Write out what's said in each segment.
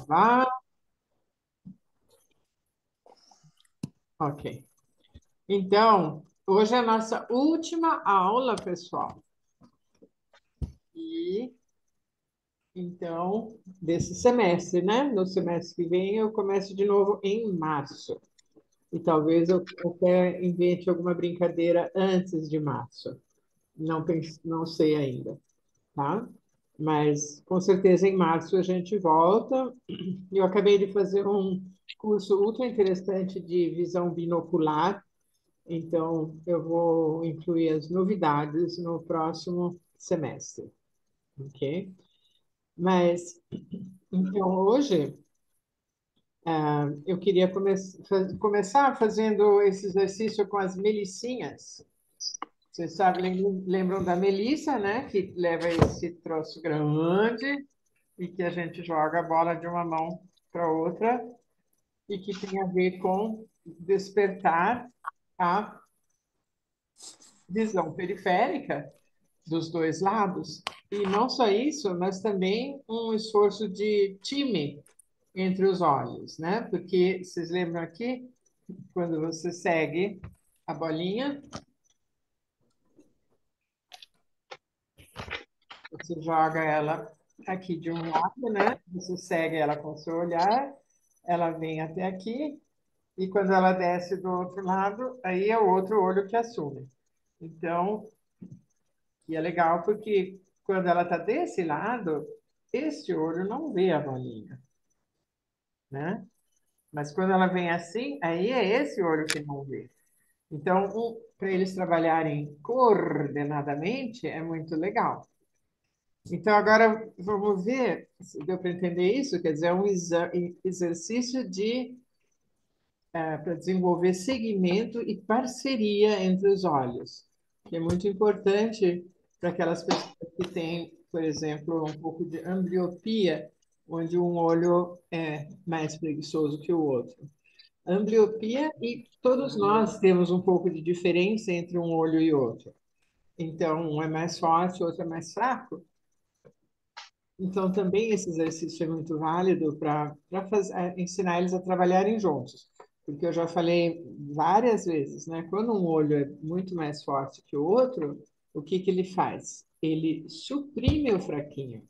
Ah, ok. Então, hoje é a nossa última aula, pessoal. E então, desse semestre, né? No semestre que vem, eu começo de novo em março. E talvez eu até invente alguma brincadeira antes de março. Não sei ainda, tá? Mas com certeza em março a gente volta. Eu acabei de fazer um curso ultra interessante de visão binocular. Então, eu vou incluir as novidades no próximo semestre, ok? Mas, então, hoje, eu queria começar fazendo esse exercício com as melicinhas. Vocês sabem, lembram da Melissa, né? Que leva esse troço grande e que a gente joga a bola de uma mão para outra e que tem a ver com despertar a visão periférica dos dois lados. E não só isso, mas também um esforço de time entre os olhos, né? Porque vocês lembram aqui, quando você segue a bolinha, você joga ela aqui de um lado, né? Você segue ela com o seu olhar, ela vem até aqui, e quando ela desce do outro lado, aí é o outro olho que assume. Então, e é legal porque quando ela está desse lado, este olho não vê a bolinha, né? Mas quando ela vem assim, aí é esse olho que não vê. Então, para eles trabalharem coordenadamente, é muito legal. Então, agora vamos ver se deu para entender isso. Quer dizer, é um exercício para desenvolver segmento e parceria entre os olhos, que é muito importante para aquelas pessoas que têm, por exemplo, um pouco de ambliopia, onde um olho é mais preguiçoso que o outro. Ambliopia, e todos nós temos um pouco de diferença entre um olho e outro. Então, um é mais forte, o outro é mais fraco. Então, também esse exercício é muito válido para ensinar eles a trabalharem juntos. Porque eu já falei várias vezes, né? Quando um olho é muito mais forte que o outro, o que que ele faz? Ele suprime o fraquinho.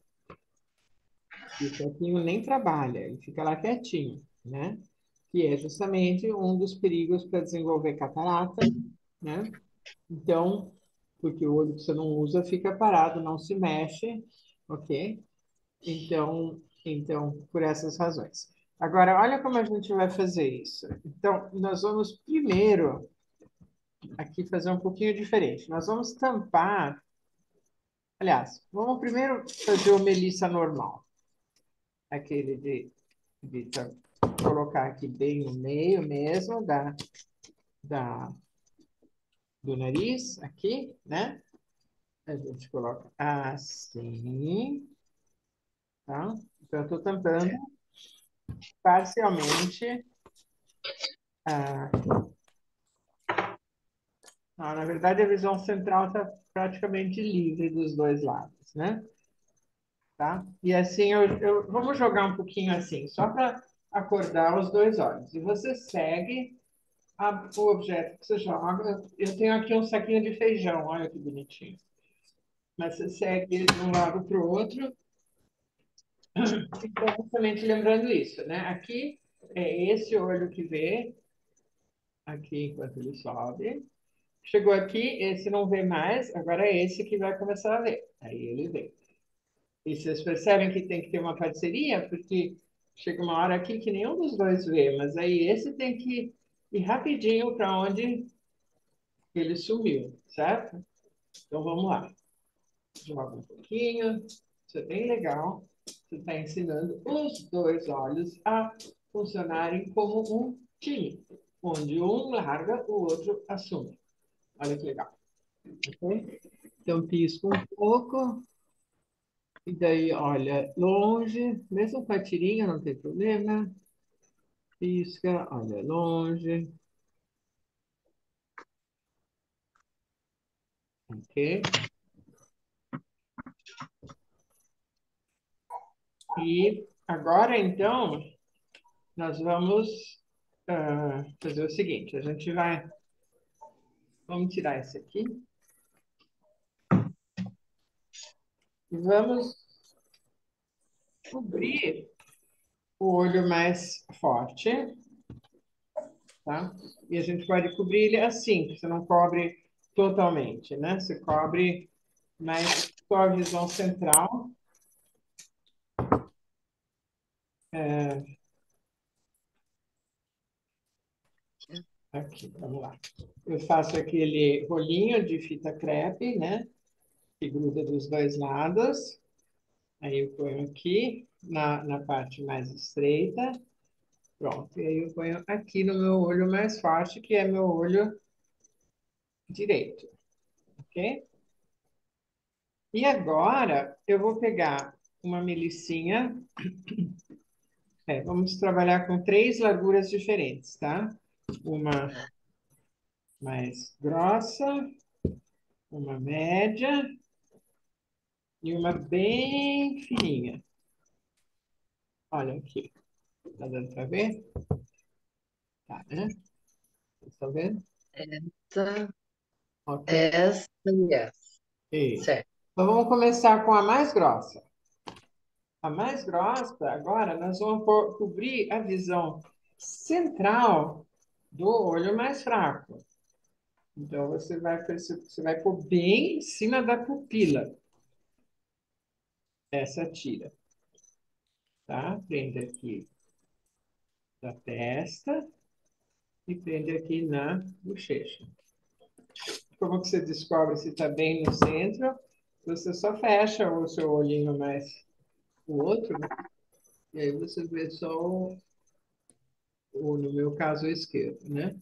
E o fraquinho nem trabalha, ele fica lá quietinho, né? Que é justamente um dos perigos para desenvolver catarata, né? Então, porque o olho que você não usa fica parado, não se mexe, ok? Então, por essas razões. Agora, olha como a gente vai fazer isso. Então, nós vamos primeiro aqui fazer um pouquinho diferente. Nós vamos tampar, aliás, vamos primeiro fazer o Melissa normal, aquele de colocar aqui bem no meio mesmo da, do nariz, aqui, né? A gente coloca assim, tá? Então, eu estou tampando parcialmente. Ah, não, na verdade, a visão central está praticamente livre dos dois lados, né? Tá? E assim, vamos jogar um pouquinho assim, só para acordar os dois olhos. E você segue o objeto que você joga. Eu tenho aqui um saquinho de feijão, olha que bonitinho. Mas você segue ele de um lado para o outro. Então, justamente lembrando isso, né? Aqui é esse olho que vê, aqui enquanto ele sobe. Chegou aqui, esse não vê mais, agora é esse que vai começar a ver. Aí ele vê. E vocês percebem que tem que ter uma parceria, porque chega uma hora aqui que nenhum dos dois vê, mas aí esse tem que ir rapidinho para onde ele sumiu, certo? Então vamos lá. Joga um pouquinho. Isso é bem legal. Você está ensinando os dois olhos a funcionarem como um time, onde um larga, o outro assume. Olha que legal. Ok? Então, pisco um pouco, e daí, olha, longe, mesmo com a tirinha, não tem problema. Pisca, olha, longe, ok? E Agora, então, nós vamos fazer o seguinte, vamos tirar esse aqui e vamos cobrir o olho mais forte, tá? E a gente pode cobrir ele assim, você não cobre totalmente, né? Você cobre mais só a visão central. Aqui, vamos lá. Eu faço aquele rolinho de fita crepe, né? Que gruda dos dois lados. Aí eu ponho aqui na parte mais estreita. Pronto. E aí eu ponho aqui no meu olho mais forte, que é meu olho direito, ok? E agora eu vou pegar uma melicinha. Vamos trabalhar com três larguras diferentes, tá? Uma mais grossa, uma média e uma bem fininha. Olha aqui. Tá dando para ver? Tá, né? Vocês estão vendo? Essa, Ok. essa e essa. Isso. Certo. Então vamos começar com a mais grossa. A mais grossa, agora, nós vamos cobrir a visão central do olho mais fraco. Então, você vai pôr bem em cima da pupila, essa tira, tá? Prende aqui na testa e prende aqui na bochecha. Como que você descobre se está bem no centro? Você só fecha o seu olhinho mais o outro, né? E aí você vê só no meu caso, o esquerdo, né?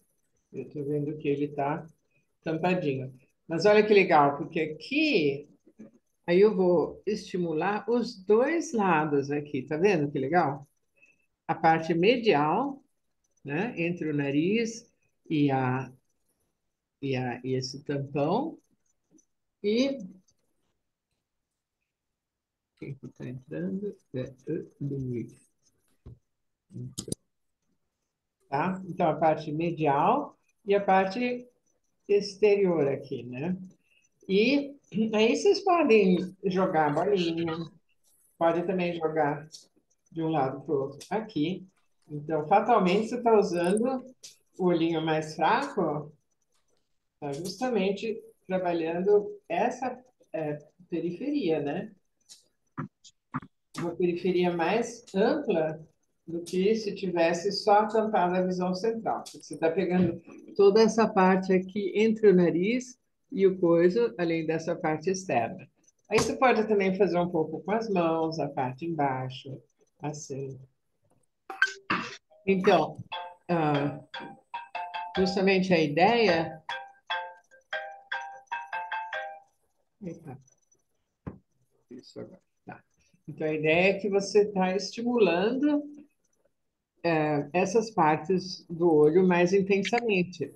Eu estou vendo que ele está tampadinho. Mas olha que legal, porque aqui, aí eu vou estimular os dois lados aqui, tá vendo que legal? A parte medial, né? Entre o nariz e, e esse tampão. E quem que está entrando é o Luiz, tá? Então, a parte medial e a parte exterior aqui, né? E aí vocês podem jogar bolinha, pode também jogar de um lado para o outro aqui. Então, fatalmente, você está usando o olhinho mais fraco, tá justamente trabalhando essa periferia, né? Uma periferia mais ampla do que se tivesse só tampado a visão central. Você está pegando toda essa parte aqui entre o nariz e o coiso, além dessa parte externa. Aí você pode também fazer um pouco com as mãos, a parte embaixo, assim. Então, ah, justamente a ideia. Eita, isso agora. Tá. Então, a ideia é que você está estimulando essas partes do olho mais intensamente.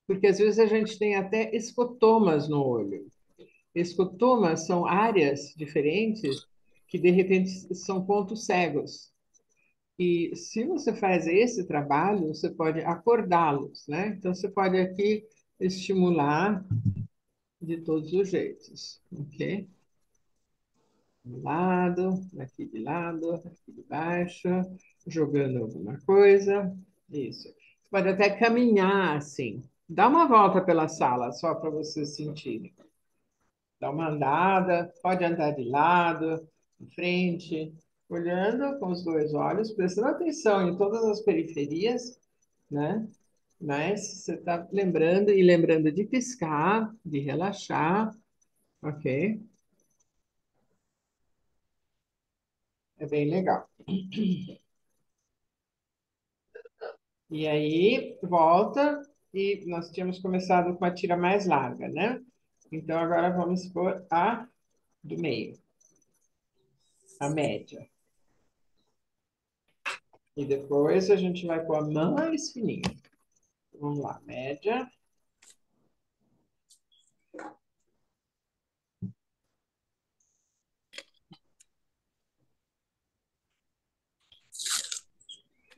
Porque às vezes a gente tem até escotomas no olho. Escotomas são áreas diferentes que de repente são pontos cegos. E se você faz esse trabalho, você pode acordá-los, né? Então você pode aqui estimular de todos os jeitos, ok? De lado, aqui de lado, aqui de baixo, jogando alguma coisa. Isso. Você pode até caminhar assim. Dá uma volta pela sala só para você sentir. Dá uma andada, pode andar de lado, de frente, olhando com os dois olhos, prestando atenção em todas as periferias, né? Mas você está lembrando e lembrando de piscar, de relaxar, ok? É bem legal. E aí, volta, e nós tínhamos começado com a tira mais larga, né? Então, agora vamos por a do meio, a média. E depois a gente vai com a mais fininha. Vamos lá, média.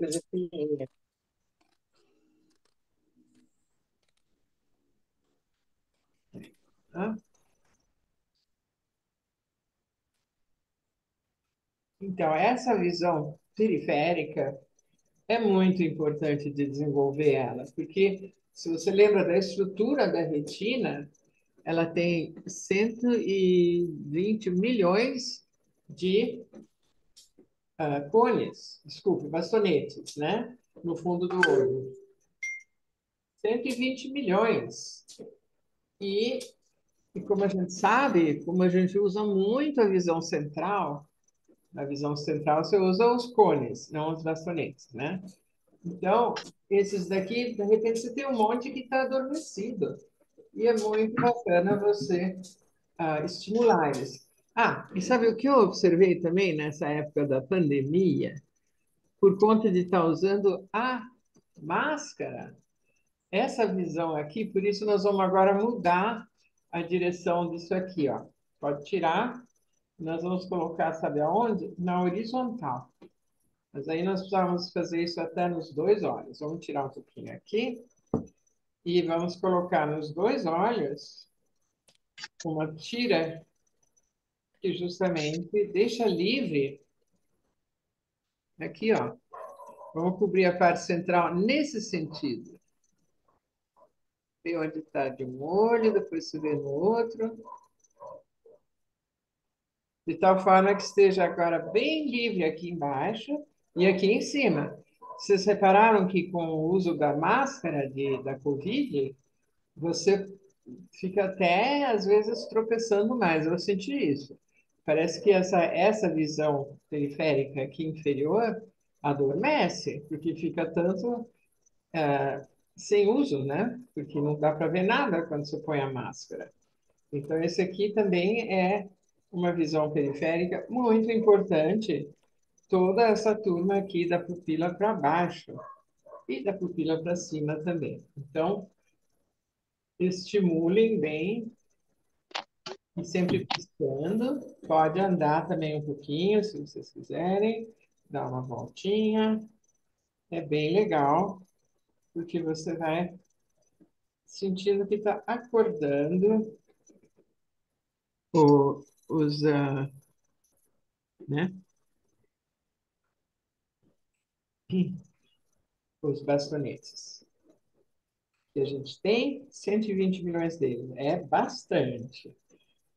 coisa fininha. Tá? Então, essa visão periférica é muito importante de desenvolver ela, porque se você lembra da estrutura da retina, ela tem 120 milhões de cones, desculpe, bastonetes, né? No fundo do olho. 120 milhões. E, e como a gente sabe, como a gente usa muito a visão central, na visão central você usa os cones, não os bastonetes, né? Então, esses daqui, de repente, você tem um monte que está adormecido. E é muito bacana você estimular eles. Ah, e sabe o que eu observei também nessa época da pandemia? Por conta de estar usando a máscara, essa visão aqui, por isso nós vamos agora mudar a direção disso aqui, ó. Pode tirar. Nós vamos colocar, sabe aonde? Na horizontal. Mas aí nós precisamos fazer isso até nos dois olhos. Vamos tirar um pouquinho aqui e vamos colocar nos dois olhos uma tira que justamente deixa livre aqui, ó. Vamos cobrir a parte central nesse sentido. Vê onde está de um olho, depois você vê no outro. De tal forma que esteja agora bem livre aqui embaixo e aqui em cima. Vocês repararam que com o uso da máscara da Covid, você fica até, às vezes, tropeçando mais. Eu senti isso. Parece que essa visão periférica aqui inferior adormece, porque fica tanto sem uso, né? Porque não dá para ver nada quando você põe a máscara. Então, esse aqui também é uma visão periférica muito importante, toda essa turma aqui da pupila para baixo e da pupila para cima também. Então, estimulem bem e sempre piscando. Pode andar também um pouquinho, se vocês quiserem, dar uma voltinha. É bem legal, porque você vai sentindo que está acordando os, né, os bastonetes. Que a gente tem 120 milhões deles. É bastante.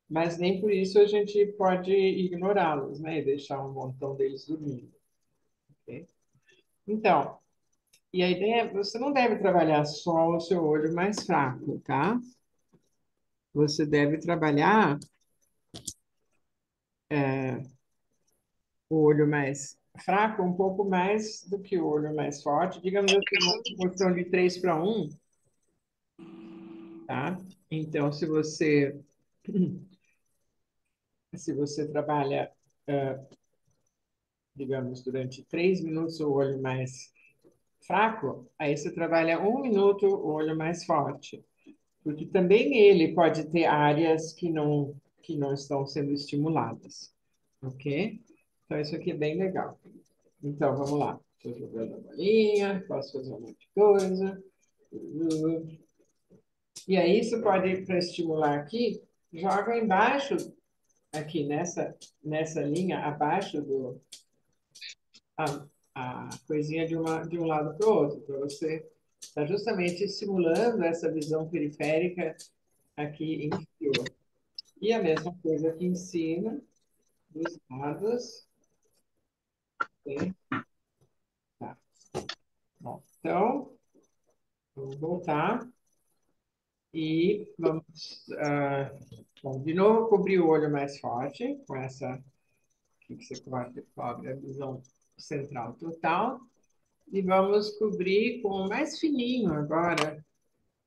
Mas nem por isso a gente pode ignorá-los, né? E deixar um montão deles dormindo. Ok? Então, e a ideia é, você não deve trabalhar só o seu olho mais fraco, tá? Você deve trabalhar o olho mais fraco um pouco mais do que o olho mais forte. Digamos assim, uma proporção de 3 para um, tá? Então, se você trabalha, digamos, durante 3 minutos o olho mais fraco, aí você trabalha 1 minuto o olho mais forte. Porque também ele pode ter áreas que não estão sendo estimuladas, ok? Então, isso aqui é bem legal. Então, vamos lá. Estou jogando a bolinha, posso fazer um monte de coisa. E aí, você pode, para estimular aqui, joga embaixo, aqui nessa linha, abaixo a coisinha de um lado para o outro, para você estar justamente estimulando essa visão periférica aqui inferior. E a mesma coisa aqui em cima, dos lados. Ok? Tá. Bom, então, vamos voltar e vamos, bom, de novo, cobrir o olho mais forte, com essa que você cobre a visão central total. E vamos cobrir com o mais fininho agora,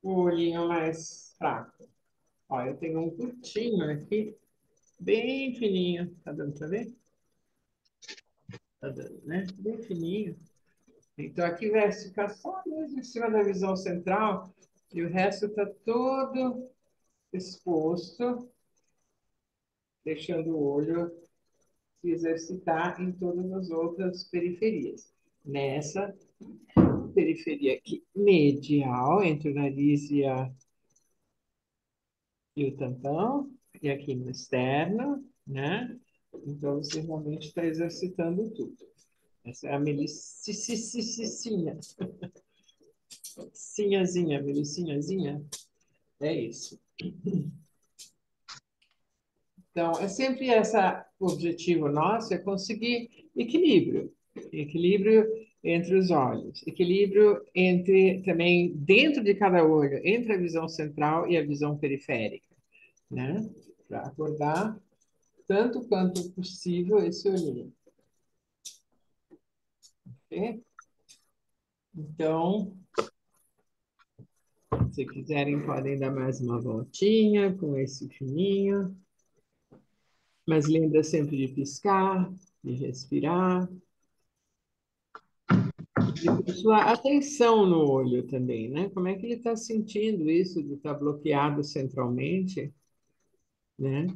o olhinho mais fraco. Ó, eu tenho um curtinho aqui, bem fininho. Tá dando para ver? Tá dando, né? Bem fininho. Então, aqui vai ficar só mesmo em cima da visão central e o resto está todo exposto, deixando o olho se exercitar em todas as outras periferias. nessa periferia aqui medial, entre o nariz e o tampão, e aqui no externo, né? Então, você realmente está exercitando tudo. Essa é a melicinha. Sinhazinha, melicinhazinha. É isso. Então, é sempre o objetivo nosso é conseguir equilíbrio. Equilíbrio entre os olhos. Equilíbrio entre, também, dentro de cada olho, entre a visão central e a visão periférica, né? Para acordar tanto quanto possível esse olhinho. Ok? Então, se quiserem, podem dar mais uma voltinha com esse fininho. Mas lembra sempre de piscar, de respirar, de ter sua atenção no olho também, né? Como é que ele está sentindo isso de estar bloqueado centralmente, né?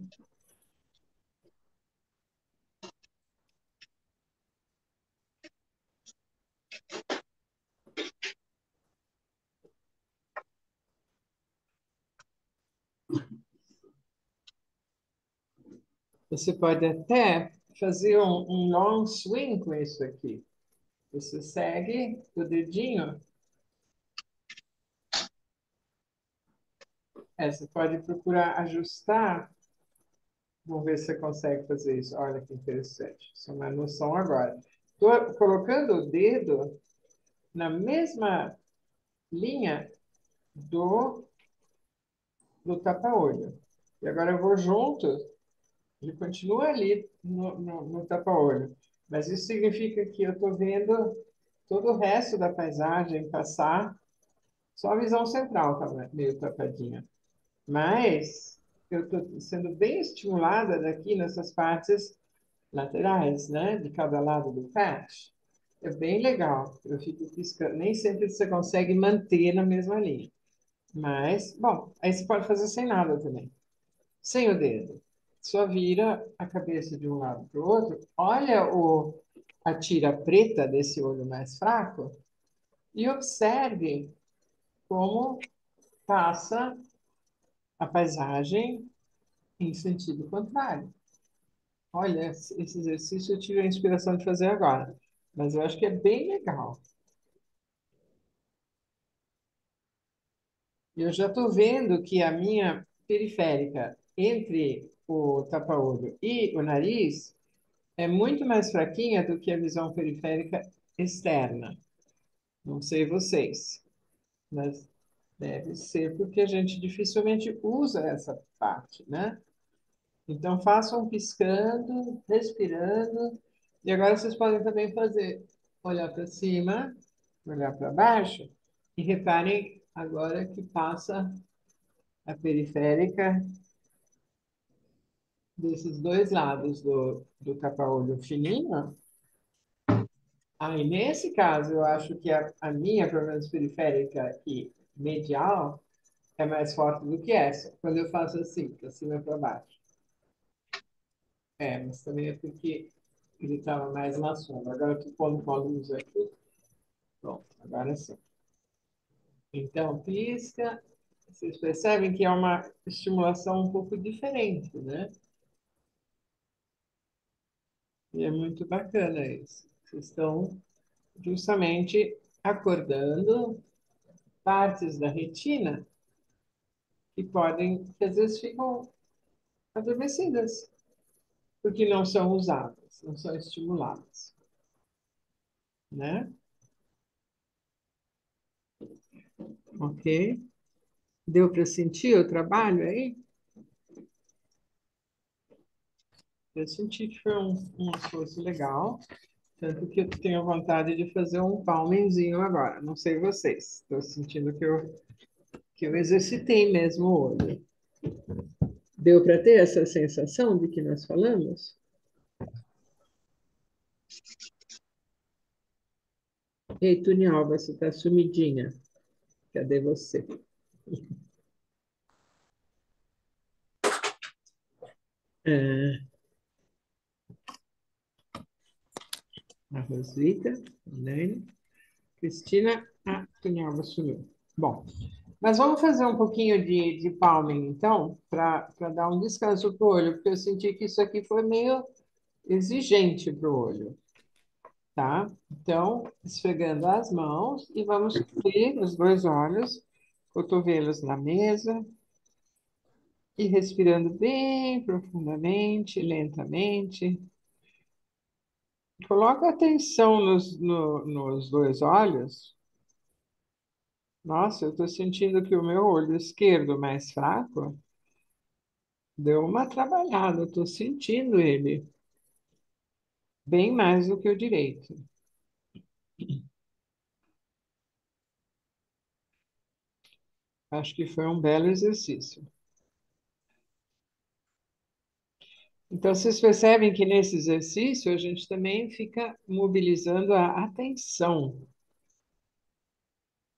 Você pode até fazer um long swing com isso aqui. Você segue o dedinho. Você pode procurar ajustar. Vamos ver se você consegue fazer isso. Olha que interessante. Isso é uma noção agora. Estou colocando o dedo na mesma linha do tapa-olho. E agora eu vou junto, ele continua ali no tapa-olho. Mas isso significa que eu estou vendo todo o resto da paisagem passar, só a visão central está meio tapadinha. Mas eu estou sendo bem estimulada daqui nessas partes laterais, né, de cada lado do patch. É bem legal. Eu fico piscando. Nem sempre você consegue manter na mesma linha. Mas, bom, aí você pode fazer sem nada também. Sem o dedo. Só vira a cabeça de um lado para o outro. Olha a tira preta desse olho mais fraco e observe como passa a paisagem em sentido contrário. Olha, esse exercício eu tive a inspiração de fazer agora, mas eu acho que é bem legal. Eu já estou vendo que a minha periférica entre o tapa-olho e o nariz é muito mais fraquinha do que a visão periférica externa. Não sei vocês, mas deve ser porque a gente dificilmente usa essa parte, né? Então façam piscando, respirando, e agora vocês podem também fazer olhar para cima, olhar para baixo, e reparem agora que passa a periférica desses dois lados do tapa-olho fininho. Aí, nesse caso, eu acho que a minha, pelo menos periférica aqui, medial, é mais forte do que essa, quando eu faço assim, para cima e para baixo. Mas também é porque ele estava mais na sombra. Agora eu estou pondo com a luz aqui. Pronto, agora sim. Então, pisca. Vocês percebem que é uma estimulação um pouco diferente, né? E é muito bacana isso. Vocês estão justamente acordando partes da retina que às vezes ficam adormecidas, porque não são usadas, não são estimuladas, né? Ok? Deu para sentir o trabalho aí? Eu senti que foi um esforço legal, tanto que eu tenho vontade de fazer um palmenzinho agora. Não sei vocês, estou sentindo que eu exercitei mesmo o olho. Deu para ter essa sensação de que nós falamos? Ei, Tunialva, você está sumidinha. Cadê você? É, A Rosita, a Nani, Cristina, a Cunhava sumiu. Bom, mas vamos fazer um pouquinho de palming, então, para dar um descanso para o olho, porque eu senti que isso aqui foi meio exigente para o olho, tá? Então, esfregando as mãos e vamos cobrir os dois olhos, cotovelos na mesa e respirando bem profundamente, lentamente. Coloca atenção nos dois olhos. Nossa, eu estou sentindo que o meu olho esquerdo mais fraco deu uma trabalhada, estou sentindo ele bem mais do que o direito. Acho que foi um belo exercício. Então, vocês percebem que nesse exercício a gente também fica mobilizando a atenção,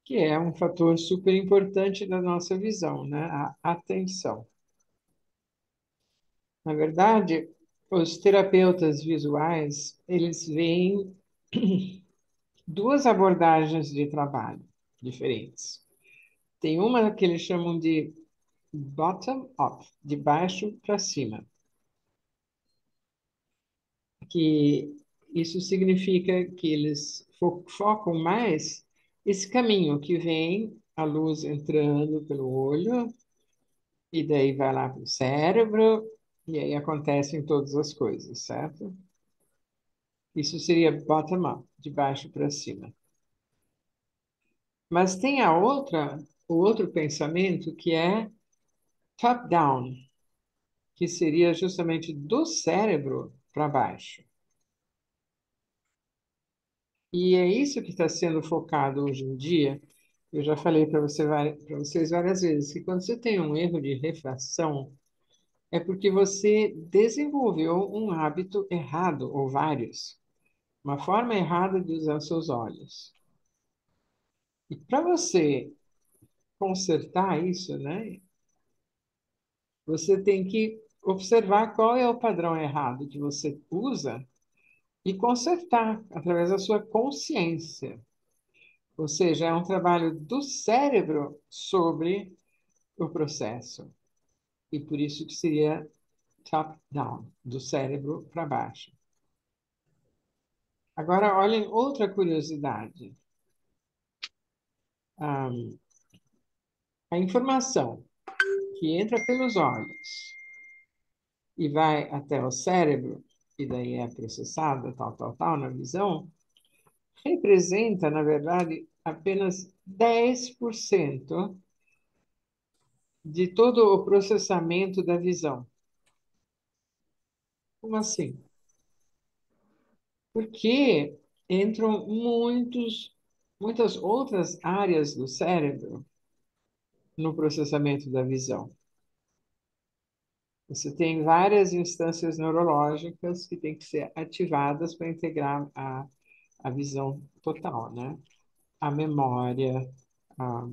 que é um fator super importante da nossa visão, né? A atenção. Na verdade, os terapeutas visuais, eles veem duas abordagens de trabalho diferentes. Tem uma que eles chamam de bottom-up, de baixo para cima, que isso significa que eles focam mais esse caminho que vem a luz entrando pelo olho, e daí vai lá para o cérebro, e aí acontecem todas as coisas, certo? Isso seria bottom-up, de baixo para cima. Mas tem o outro pensamento que é top-down, que seria justamente do cérebro para baixo. E é isso que está sendo focado hoje em dia. Eu já falei para vocês várias vezes que quando você tem um erro de refração, é porque você desenvolveu um hábito errado, ou vários, uma forma errada de usar seus olhos. E para você consertar isso, né, você tem que observar qual é o padrão errado que você usa e consertar através da sua consciência. Ou seja, é um trabalho do cérebro sobre o processo. E por isso que seria top-down, do cérebro para baixo. Agora, olhem outra curiosidade. Ah, a informação que entra pelos olhos e vai até o cérebro, e daí é processada, tal, na visão, representa, na verdade, apenas 10% de todo o processamento da visão. Como assim? Porque entram muitas outras áreas do cérebro no processamento da visão. Você tem várias instâncias neurológicas que têm que ser ativadas para integrar a visão total, né? A memória, a,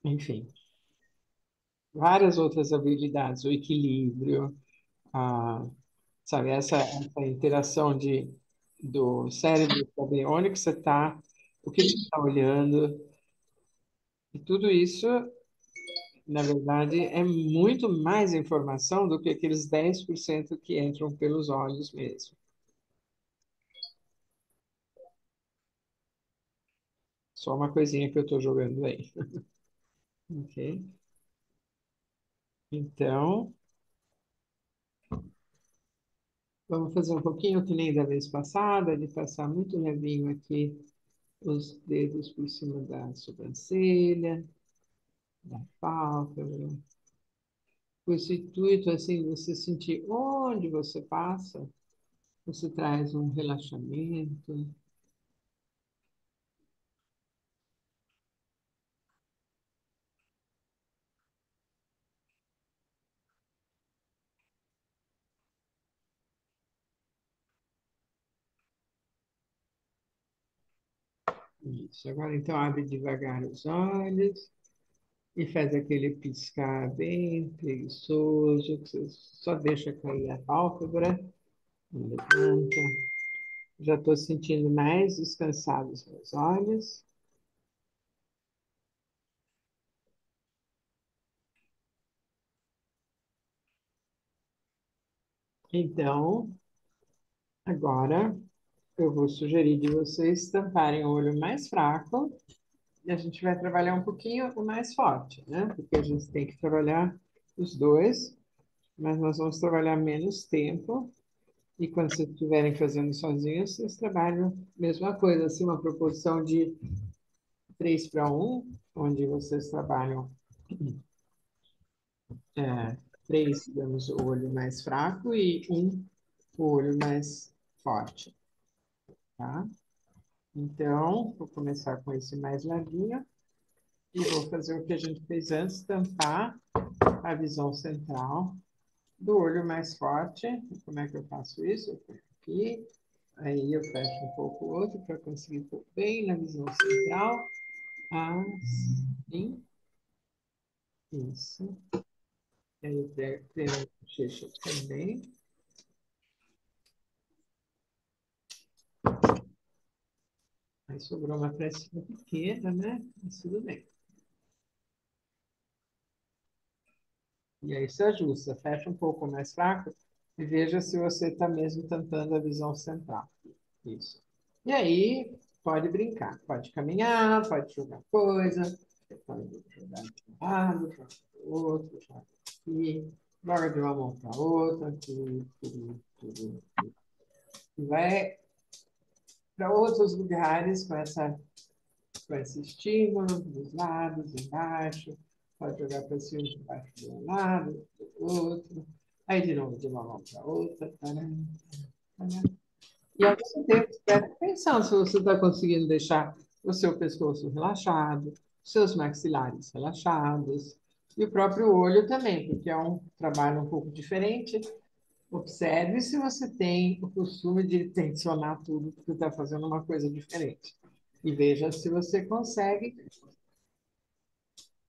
enfim, várias outras habilidades, o equilíbrio, a, sabe, essa interação do cérebro saber onde que você está, o que você está olhando, e tudo isso, na verdade, é muito mais informação do que aqueles 10% que entram pelos olhos mesmo. Só uma coisinha que eu estou jogando aí. Ok? Então, vamos fazer um pouquinho que nem da vez passada, de passar muito levinho aqui os dedos por cima da sobrancelha, da pálpebra, com esse intuito, assim, você sentir onde você passa, você traz um relaxamento. Isso. Agora, então, abre devagar os olhos e faz aquele piscar bem preguiçoso, que você só deixa cair a pálpebra, levanta. Já estou sentindo mais descansados meus olhos. Então, agora eu vou sugerir de vocês tamparem o olho mais fraco e a gente vai trabalhar um pouquinho o mais forte, né? Porque a gente tem que trabalhar os dois, mas nós vamos trabalhar menos tempo. E quando vocês estiverem fazendo sozinhos, vocês trabalham a mesma coisa, assim, uma proporção de 3 para 1, onde vocês trabalham é, 3, digamos, o olho mais fraco e 1, o olho mais forte, tá? Então, vou começar com esse mais larguinho e vou fazer o que a gente fez antes, tampar a visão central do olho mais forte. Como é que eu faço isso? Eu ponho aqui, aí eu fecho um pouco o outro para conseguir pôr bem na visão central. Assim, isso. Aí eu tenho a bochecha também. Aí sobrou uma frestinha pequena, né? Mas tudo bem. E aí se ajusta, fecha um pouco mais fraco e veja se você está mesmo tampando a visão central. Isso. E aí pode brincar, pode caminhar, pode jogar coisa, pode jogar de um lado, joga para o outro, joga aqui, joga de uma mão para outra, aqui, tudo. E vai para outros lugares com esse estímulo, dos lados, embaixo, pode jogar para cima, embaixo de um lado, do outro, aí de novo de uma mão para outra, taran, taran. E ao mesmo tempo, presta atenção se você está conseguindo deixar o seu pescoço relaxado, seus maxilares relaxados, e o próprio olho também, porque é um trabalho um pouco diferente. Observe se você tem o costume de tensionar tudo, porque está fazendo uma coisa diferente. E veja se você consegue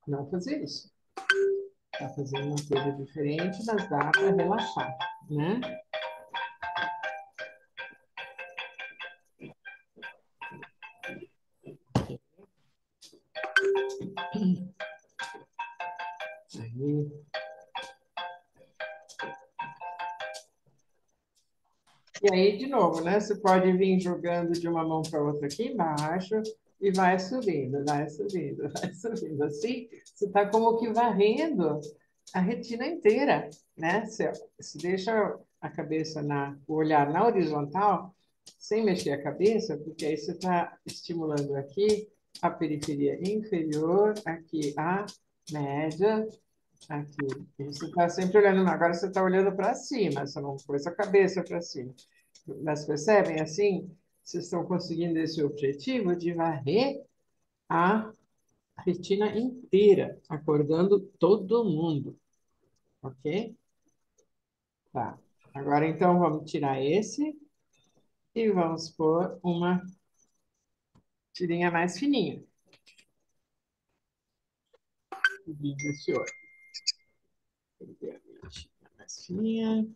não fazer isso. Está fazendo uma coisa diferente, mas dá para relaxar, né? Aí. E aí, de novo, né? Você pode vir jogando de uma mão para outra aqui embaixo e vai subindo, vai subindo, vai subindo. Assim, você está como que varrendo a retina inteira, né? Você deixa a cabeça o olhar na horizontal, sem mexer a cabeça, porque aí você está estimulando aqui a periferia inferior, aqui a média, aqui. E você está sempre olhando, agora você está olhando para cima, você não pôs a cabeça para cima. Mas percebem assim? Vocês estão conseguindo esse objetivo de varrer a retina inteira, acordando todo mundo, ok? Tá. Agora então vamos tirar esse e vamos pôr uma tirinha mais fininha. Esse olho. Peguei a minha tirinha mais fininha.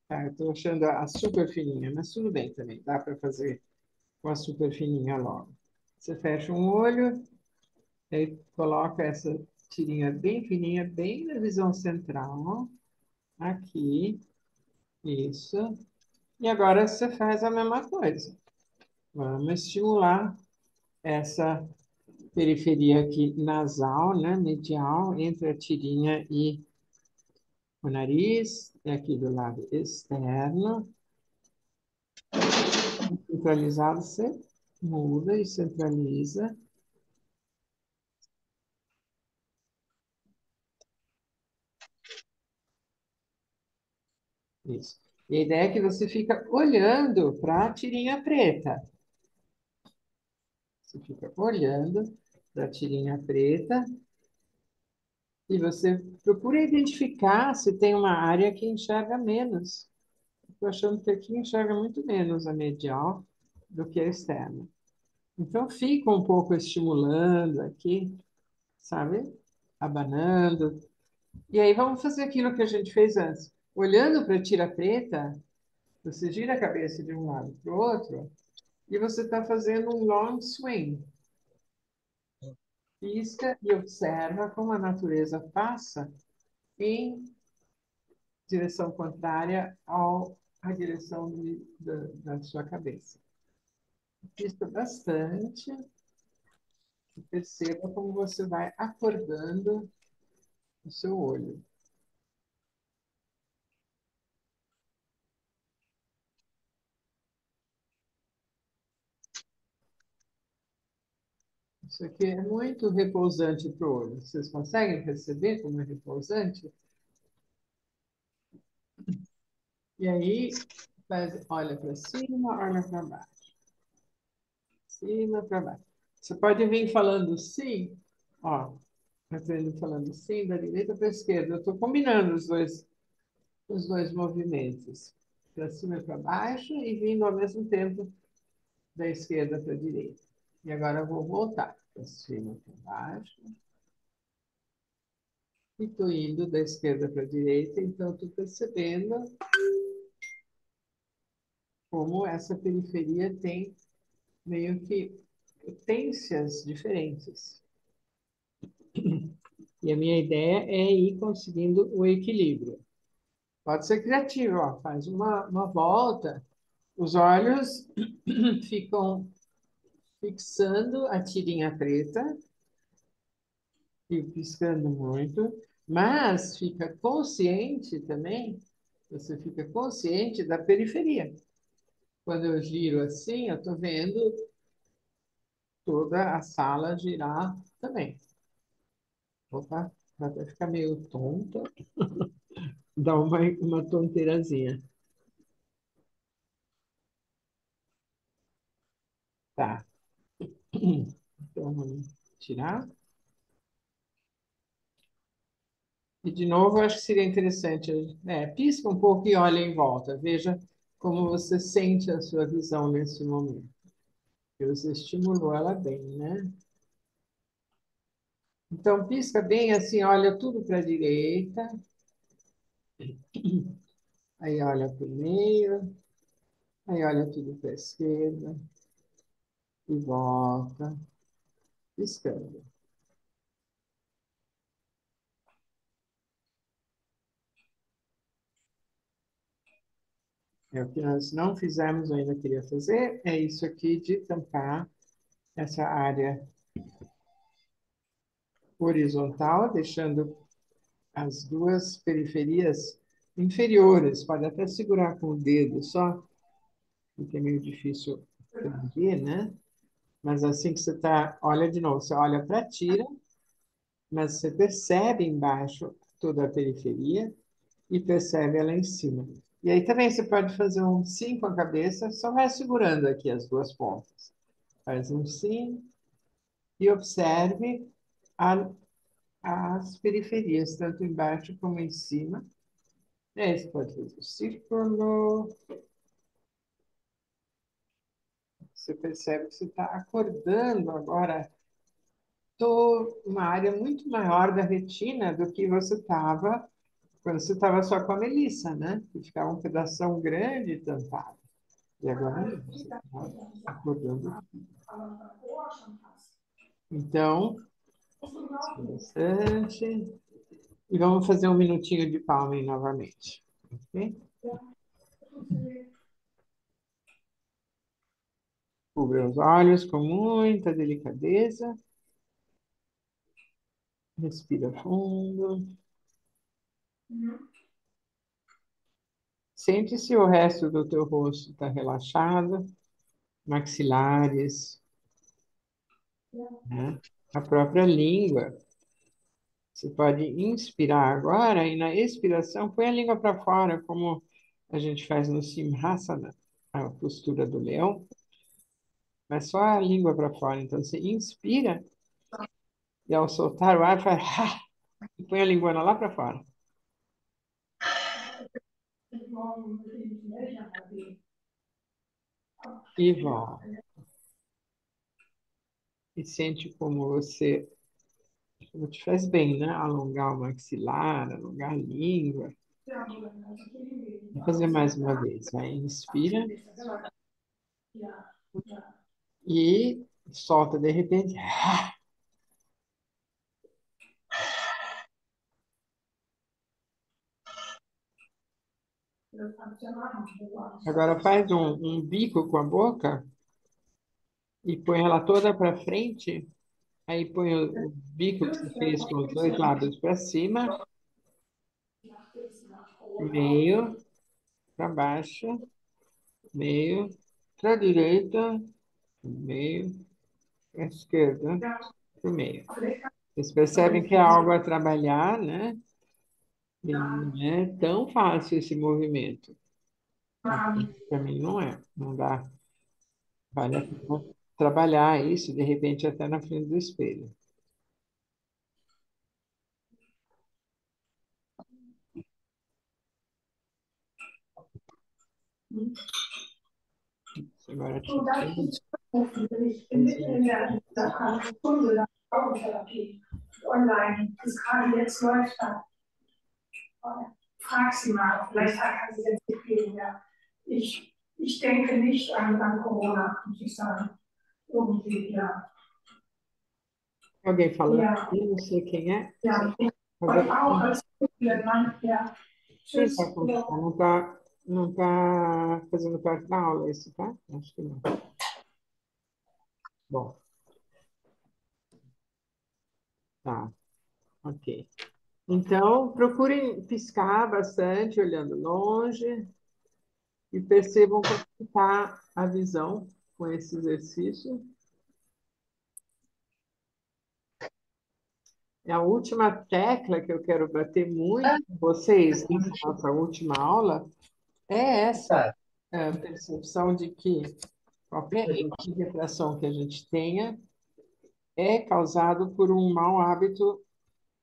Tá, eu estou achando a super fininha, mas tudo bem também, dá para fazer com a super fininha logo. Você fecha um olho, aí coloca essa tirinha bem fininha, bem na visão central, aqui, isso. E agora você faz a mesma coisa. Vamos estimular essa periferia aqui nasal, né, medial, entre a tirinha e o nariz, e aqui do lado externo. Centralizado, você muda e centraliza. Isso. E a ideia é que você fica olhando para a tirinha preta. Você fica olhando para a tirinha preta e você procura identificar se tem uma área que enxerga menos. Estou achando que aqui enxerga muito menos a medial do que a externa. Então, fica um pouco estimulando aqui, sabe? Abanando. E aí vamos fazer aquilo que a gente fez antes. Olhando para a tira preta, você gira a cabeça de um lado para o outro e você está fazendo um long swing. Pisca e observa como a natureza passa em direção contrária à direção da sua cabeça. Pisca bastante e perceba como você vai acordando o seu olho. Isso aqui é muito repousante para o olho. Vocês conseguem perceber como é repousante? E aí, olha para cima, olha para baixo. Cima para baixo. Você pode vir falando sim, ó. Eu estou indo falando sim, da direita para a esquerda. Eu estou combinando os dois movimentos. Para cima e para baixo e vindo ao mesmo tempo da esquerda para a direita. E agora eu vou voltar para cima para baixo. E estou indo da esquerda para a direita, então estou percebendo como essa periferia tem meio que potências diferentes. E a minha ideia é ir conseguindo o equilíbrio. Pode ser criativo, ó, faz uma volta, os olhos ficam fixando a tirinha preta e piscando muito, mas fica consciente também, você fica consciente da periferia. Quando eu giro assim, eu estou vendo toda a sala girar também. Opa, vai até ficar meio tonta, dá uma tonteirazinha. Tá. Então, vamos tirar. E, de novo, eu acho que seria interessante, pisca um pouco e olha em volta. Veja como você sente a sua visão nesse momento. Porque você estimulou ela bem, né? Então, pisca bem assim, olha tudo para a direita. Aí olha para o meio. Aí olha tudo para a esquerda. E volta, piscando. O que nós não fizemos, ainda queria fazer, é isso aqui de tampar essa área horizontal, deixando as duas periferias inferiores. Pode até segurar com o dedo só, porque é meio difícil ver, né? Mas assim que você está, olha de novo, você olha para a tira, mas você percebe embaixo toda a periferia e percebe ela em cima. E aí também você pode fazer um sim com a cabeça, só vai segurando aqui as duas pontas. Faz um sim e observe a, as periferias, tanto embaixo como em cima. E aí você pode fazer o círculo. Você percebe que você está acordando agora uma área muito maior da retina do que você estava quando você estava só com a Melissa, né? Que ficava um pedação grande tampado. E agora você está acordando. Então, bastante. E vamos fazer um minutinho de palming novamente. Ok? Cubra os olhos com muita delicadeza. Respira fundo. Sente se o resto do teu rosto está relaxado, maxilares, né? A própria língua. Você pode inspirar agora e na expiração põe a língua para fora, como a gente faz no Simhasana, a postura do leão, mas só a língua para fora. Então você inspira e ao soltar o ar faz e põe a língua lá para fora. E volta. E sente como você Como te faz bem, né? Alongar o maxilar, alongar a língua. Vou fazer mais uma vez. Vai, inspira e solta de repente. Agora faz um bico com a boca e põe ela toda para frente. Aí põe o bico que você fez com os dois lábios para cima, meio para baixo, meio para a direita, meio para a esquerda, para o meio. Vocês percebem que é algo a trabalhar, né? E não é tão fácil esse movimento. Para mim não é. Não dá. Vale a pena trabalhar isso, de repente, até na frente do espelho. Agora, Online, das gerade jetzt läuft, dann frag sie mal, vielleicht kann sie jetzt empfehlen. Ja. Ich denke nicht an Corona, muss ich sagen. Irgendwie, ja. alguém falando, Ja, eu não sei quem é. ja. Agora, Und auch als Mann, ja. quem Tschüss. está não tá fazendo parte da aula, isso, tá? Acho que não. Bom, tá, ok. Então, procurem piscar bastante, olhando longe, e percebam como está a visão com esse exercício. A última tecla que eu quero bater muito com vocês nessa nossa última aula é essa percepção de que qualquer erro de retração que a gente tenha é causado por um mau hábito,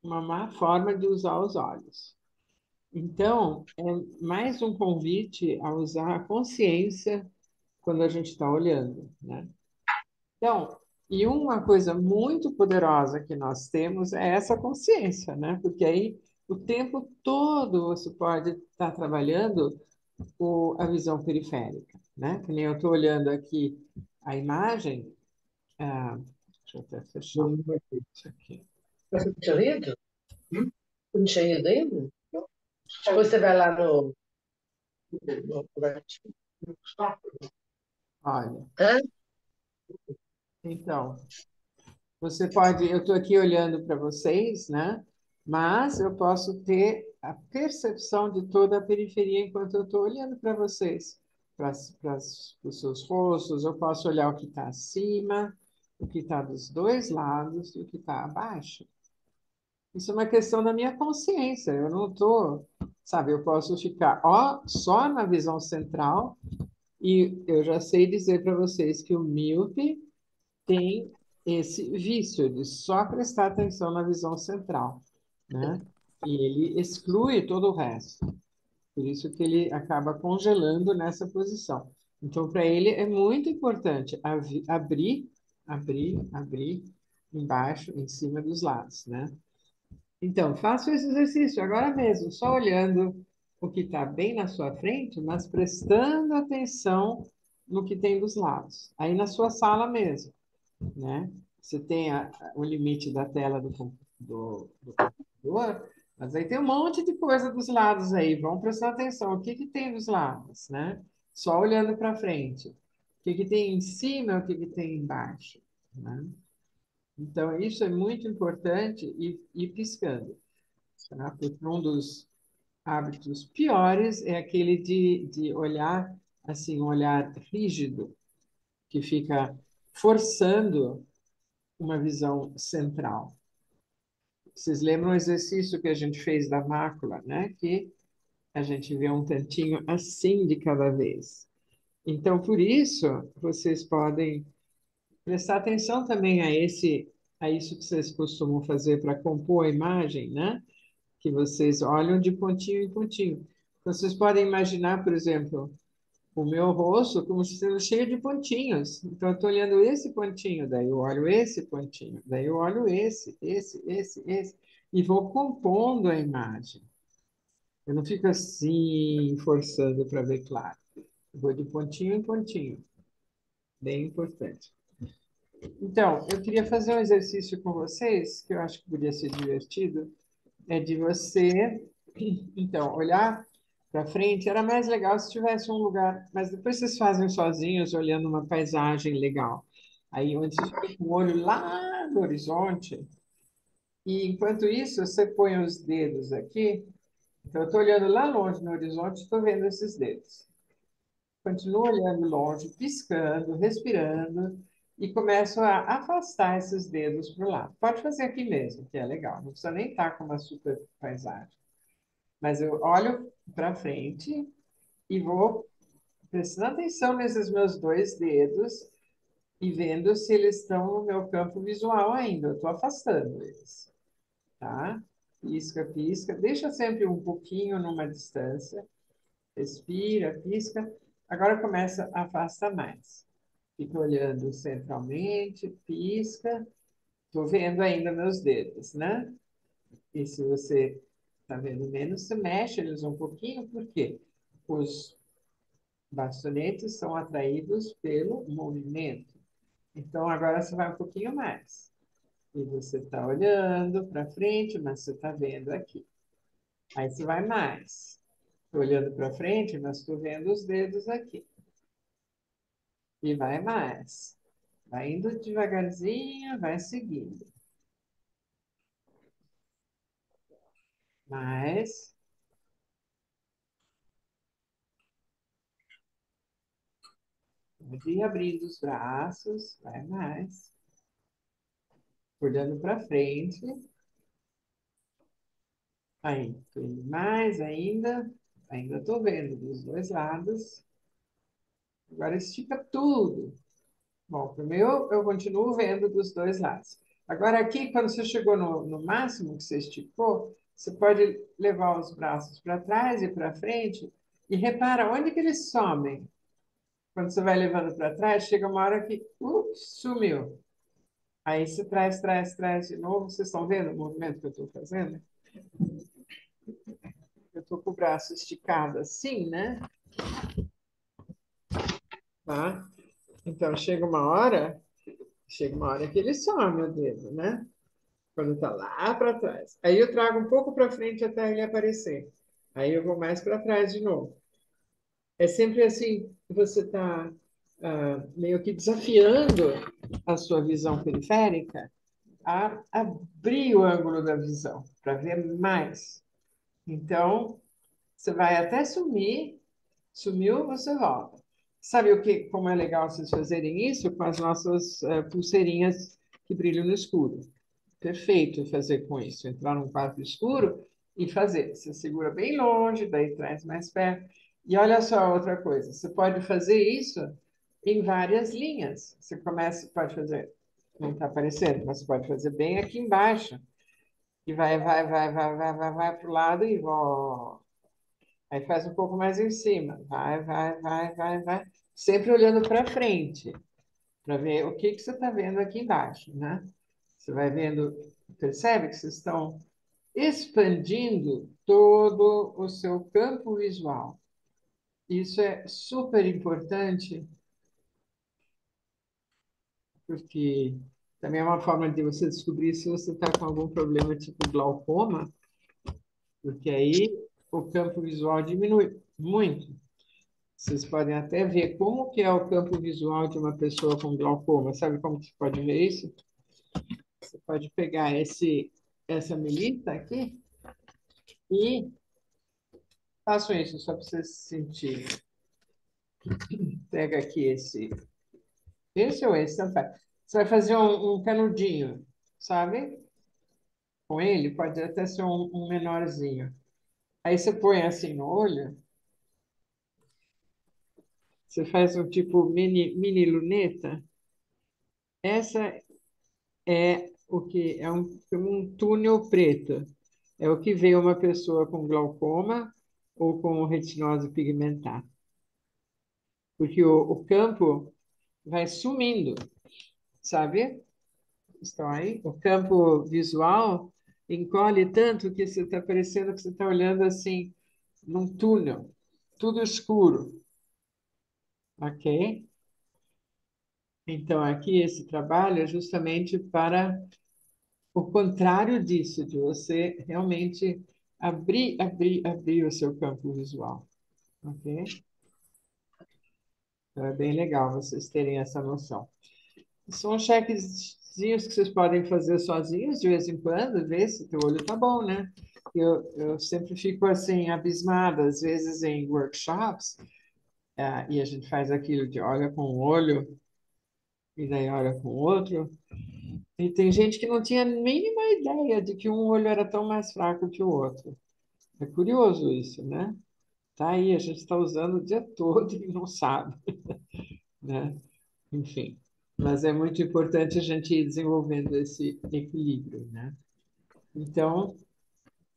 uma má forma de usar os olhos. Então, é mais um convite a usar a consciência quando a gente está olhando, né? Então, e uma coisa muito poderosa que nós temos é essa consciência, né? Porque aí o tempo todo você pode estar trabalhando a visão periférica, né? Que nem eu estou olhando aqui a imagem. Deixa eu até fechar isso aqui. Mas não tinha lido? Não tinha ido ainda? Depois você vai lá no Olha, Hã? então, você pode, eu estou aqui olhando para vocês, né? Mas eu posso ter a percepção de toda a periferia enquanto eu estou olhando para vocês, para os seus rostos, eu posso olhar o que está acima, o que está dos dois lados e o que está abaixo. Isso é uma questão da minha consciência, eu não estou, sabe, eu posso ficar só na visão central e eu já sei dizer para vocês que o míope tem esse vício de só prestar atenção na visão central, né? E ele exclui todo o resto. Por isso que ele acaba congelando nessa posição. Então, para ele é muito importante abrir embaixo, em cima dos lados, né? Então, faça esse exercício agora mesmo, só olhando o que está bem na sua frente, mas prestando atenção no que tem dos lados. Aí na sua sala mesmo, né? Você tem o limite da tela do computador, mas aí tem um monte de coisa dos lados aí. Vamos prestar atenção. O que que tem dos lados, né? Só olhando para frente. O que que tem em cima, o que que tem embaixo, né? Então, isso é muito importante e piscando, tá? Porque um dos hábitos piores é aquele de olhar, assim, um olhar rígido, que fica forçando uma visão central. Vocês lembram o exercício que a gente fez da mácula, né? Que a gente vê um tantinho assim de cada vez. Então, por isso, vocês podem prestar atenção também a isso que vocês costumam fazer para compor a imagem, né? Que vocês olham de pontinho em pontinho. Então, vocês podem imaginar, por exemplo, o meu rosto como se fosse cheio de pontinhos. Então, eu estou olhando esse pontinho, daí eu olho esse pontinho, daí eu olho esse, e vou compondo a imagem. Eu não fico assim, forçando para ver claro. Eu vou de pontinho em pontinho. Bem importante. Então, eu queria fazer um exercício com vocês, que eu acho que podia ser divertido, é de você, então, olhar para frente. Era mais legal se tivesse um lugar, mas depois vocês fazem sozinhos, olhando uma paisagem legal. Aí, onde você fica com o olho lá no horizonte, e enquanto isso, você põe os dedos aqui. Então, eu estou olhando lá longe no horizonte, estou vendo esses dedos. Continuo olhando longe, piscando, respirando, e começo a afastar esses dedos para o lado. Pode fazer aqui mesmo, que é legal, não precisa nem estar com uma super paisagem. Mas eu olho para frente e vou prestando atenção nesses meus dois dedos e vendo se eles estão no meu campo visual ainda. Eu estou afastando eles, tá? Pisca, pisca. Deixa sempre um pouquinho numa distância. Respira, pisca. Agora começa a afastar mais. Fica olhando centralmente, pisca. Estou vendo ainda meus dedos, né? E se você está vendo menos, você mexe eles um pouquinho, por quê? Os bastonetes são atraídos pelo movimento. Então, agora você vai um pouquinho mais. E você está olhando para frente, mas você está vendo aqui. Aí você vai mais. Estou olhando para frente, mas estou vendo os dedos aqui. E vai mais. Vai indo devagarzinho, vai seguindo. Mais. Pode abrindo os braços, vai mais. Olhando para frente. Aí, tô indo mais ainda. Ainda estou vendo dos dois lados. Agora estica tudo. Bom, primeiro eu continuo vendo dos dois lados. Agora aqui, quando você chegou no máximo que você esticou, você pode levar os braços para trás e para frente e repara onde que eles somem. Quando você vai levando para trás, chega uma hora que sumiu. Aí você traz, traz, traz de novo. Vocês estão vendo o movimento que eu estou fazendo? Eu estou com o braço esticado assim, né? Tá? Então, chega uma hora que ele some o dedo, né? Quando está lá para trás. Aí eu trago um pouco para frente até ele aparecer. Aí eu vou mais para trás de novo. É sempre assim, você está meio que desafiando a sua visão periférica a abrir o ângulo da visão para ver mais. Então, você vai até sumir, sumiu, você volta. Sabe como é legal vocês fazerem isso? Com as nossas pulseirinhas que brilham no escuro. Perfeito fazer com isso. Entrar num quarto escuro e fazer. Você segura bem longe, daí traz mais perto. E olha só outra coisa. Você pode fazer isso em várias linhas. Você começa, pode fazer, não está aparecendo, mas você pode fazer bem aqui embaixo. E vai para o lado e volta. Aí faz um pouco mais em cima. Vai. Sempre olhando para frente, para ver o que você está vendo aqui embaixo, né? Você vai vendo, percebe que vocês estão expandindo todo o seu campo visual. Isso é super importante, porque também é uma forma de você descobrir se você está com algum problema tipo glaucoma, porque aí o campo visual diminui muito. Vocês podem até ver como que é o campo visual de uma pessoa com glaucoma. Sabe como que você pode ver isso? Você pode pegar essa melita aqui e façam isso só para vocês sentirem. Pega aqui esse ou esse, tanto faz. Você vai fazer um canudinho, sabe? Com ele, pode até ser um menorzinho. Aí você põe assim no olho, você faz um tipo mini luneta. Essa é o que é um túnel preto. É o que vê uma pessoa com glaucoma ou com retinose pigmentar. porque o campo vai sumindo, sabe? Estão aí? O campo visual encolhe tanto que você está parecendo que você está olhando assim num túnel, tudo escuro, ok? Então, aqui esse trabalho é justamente para o contrário disso, de você realmente abrir o seu campo visual, ok? Então, é bem legal vocês terem essa noção. São chequezinhos que vocês podem fazer sozinhos de vez em quando, ver se teu olho tá bom, né? Eu sempre fico assim, abismada, às vezes em workshops, e a gente faz aquilo de olha com um olho e daí olha com o outro. E tem gente que não tinha a mínima ideia de que um olho era tão mais fraco que o outro. É curioso isso, né? Tá aí, a gente está usando o dia todo e não sabe, né? Enfim, mas é muito importante a gente ir desenvolvendo esse equilíbrio, né? Então,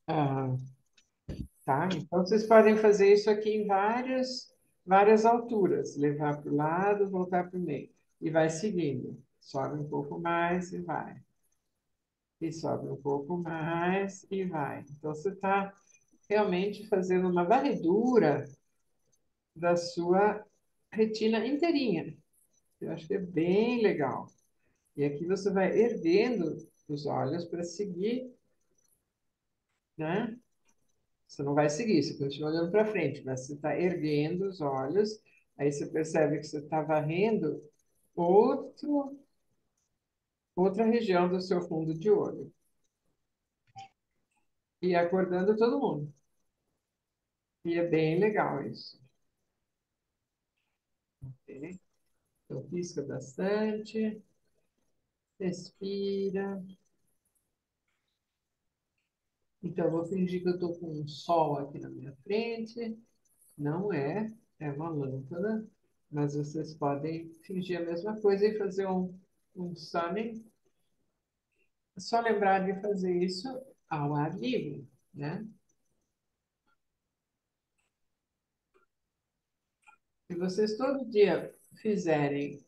ah, tá? Então, vocês podem fazer isso aqui em várias alturas, levar para o lado, voltar para o meio, e vai seguindo. Sobe um pouco mais e vai. E sobe um pouco mais e vai. Então, você está realmente fazendo uma varredura da sua retina inteirinha. Eu acho que é bem legal. E aqui você vai erguendo os olhos para seguir, né? Você não vai seguir, você continua olhando para frente, mas você está erguendo os olhos, aí você percebe que você está varrendo outro, outra região do seu fundo de olho. E acordando todo mundo. E é bem legal isso. Ok? Então, pisca bastante, respira. Então, eu vou fingir que eu estou com um sol aqui na minha frente. Não é, é uma lâmpada, mas vocês podem fingir a mesma coisa e fazer um sunning. É só lembrar de fazer isso ao ar livre, né? Se vocês todo dia fizerem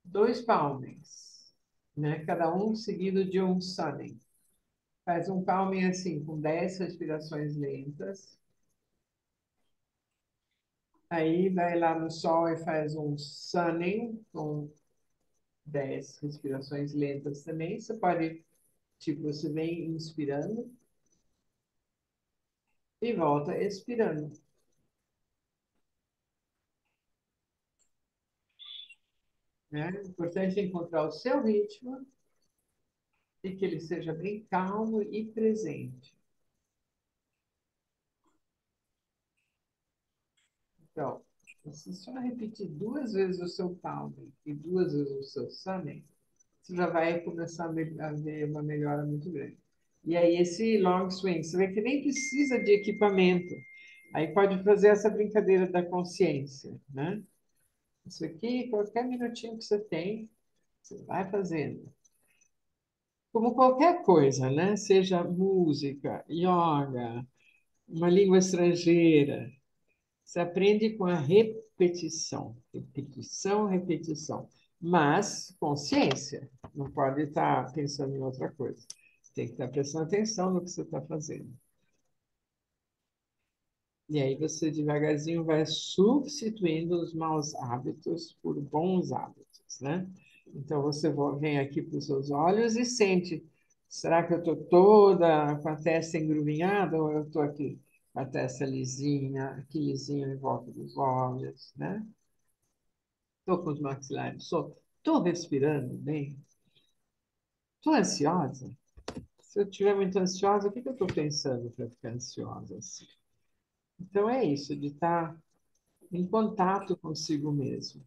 dois palmings, né? Cada um seguido de um sunning. Faz um palming assim, com 10 respirações lentas. Aí vai lá no sol e faz um sunning com 10 respirações lentas também. Você pode, tipo, você vem inspirando e volta expirando, né? O importante é encontrar o seu ritmo e que ele seja bem calmo e presente. Então, se só repetir duas vezes o seu palmo e duas vezes o seu summing, você já vai começar a ver uma melhora muito grande. E aí, esse long swing, você vê que nem precisa de equipamento. Aí pode fazer essa brincadeira da consciência, né? Isso aqui, qualquer minutinho que você tem, você vai fazendo. Como qualquer coisa, né? Seja música, yoga, uma língua estrangeira, você aprende com a repetição, repetição, repetição. Mas consciência, não pode estar pensando em outra coisa. Tem que estar prestando atenção no que você está fazendo. E aí você devagarzinho vai substituindo os maus hábitos por bons hábitos, né? Então você vem aqui para os seus olhos e sente. Será que eu estou toda com a testa engruvinhada ou eu estou aqui com a testa lisinha, aqui lisinha em volta dos olhos, né? Estou com os maxilares soltos. Estou respirando bem. Estou ansiosa. Se eu estiver muito ansiosa, o que eu estou pensando para ficar ansiosa assim? Então é isso, de estar em contato consigo mesmo.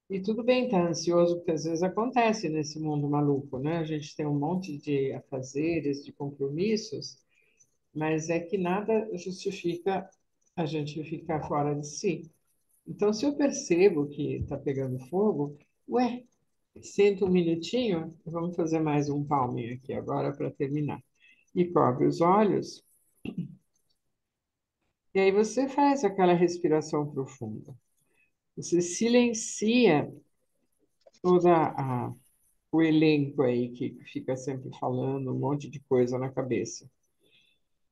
E tudo bem estar ansioso, porque às vezes acontece nesse mundo maluco, né? A gente tem um monte de afazeres, de compromissos, mas é que nada justifica a gente ficar fora de si. Então, se eu percebo que está pegando fogo, ué, senta um minutinho, vamos fazer mais um palminho aqui agora para terminar. E cobre os olhos E aí você faz aquela respiração profunda. Você silencia toda o elenco aí que fica sempre falando um monte de coisa na cabeça.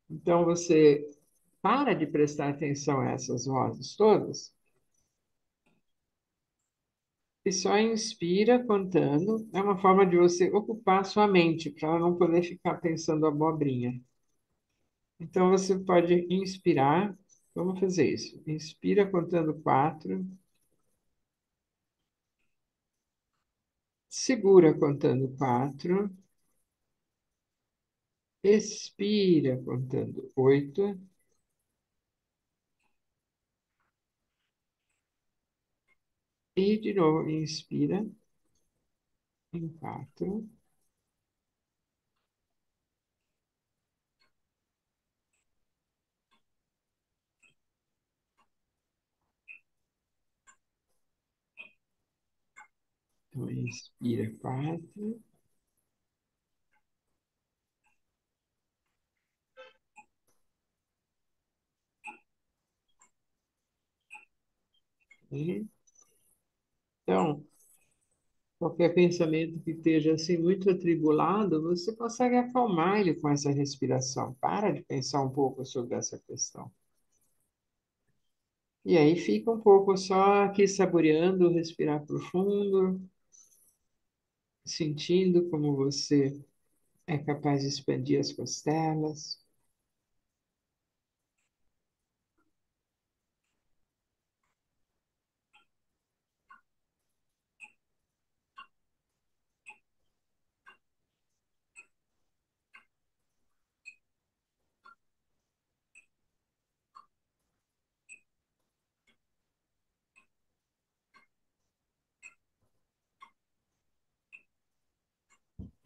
Então você para de prestar atenção a essas vozes todas e só inspira contando. É uma forma de você ocupar sua mente para ela não poder ficar pensando abobrinha. Então você pode inspirar. Vamos fazer isso. Inspira contando 4. Segura contando 4. Expira contando 8. E de novo, inspira em 4. Então, inspira 4. Então, qualquer pensamento que esteja assim muito atribulado, você consegue acalmar ele com essa respiração. Para de pensar um pouco sobre essa questão. E aí fica um pouco só aqui saboreando, respirar profundo, sentindo como você é capaz de expandir as costelas.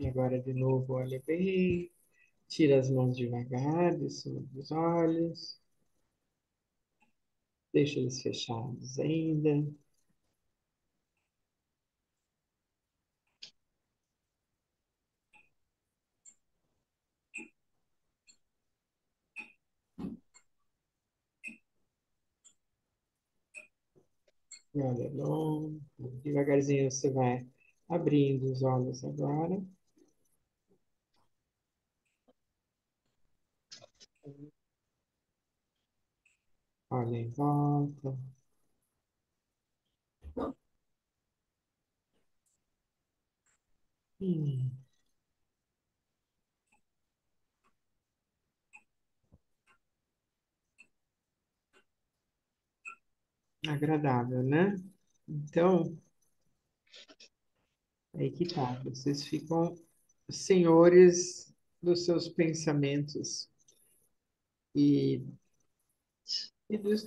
E agora de novo, olha bem, tira as mãos devagar de cima dos olhos, deixa eles fechados ainda. E olha, bom, devagarzinho você vai abrindo os olhos agora. Olha em volta. Hum, agradável, né? Então, aí que tá. Vocês ficam senhores dos seus pensamentos e,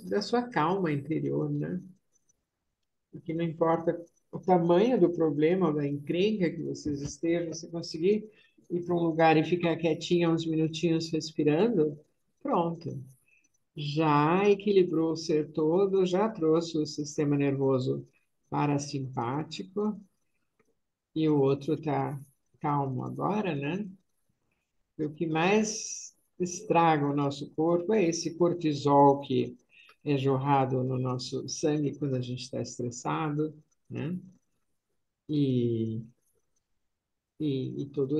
da sua calma interior, né? Porque não importa o tamanho do problema ou da encrenca que vocês estejam, se conseguir ir para um lugar e ficar quietinha uns minutinhos respirando, pronto. Já equilibrou o ser todo, já trouxe o sistema nervoso parasimpático e o outro está calmo agora, né? E o que mais estraga o nosso corpo é esse cortisol que é jorrado no nosso sangue quando a gente está estressado, né? E, e todo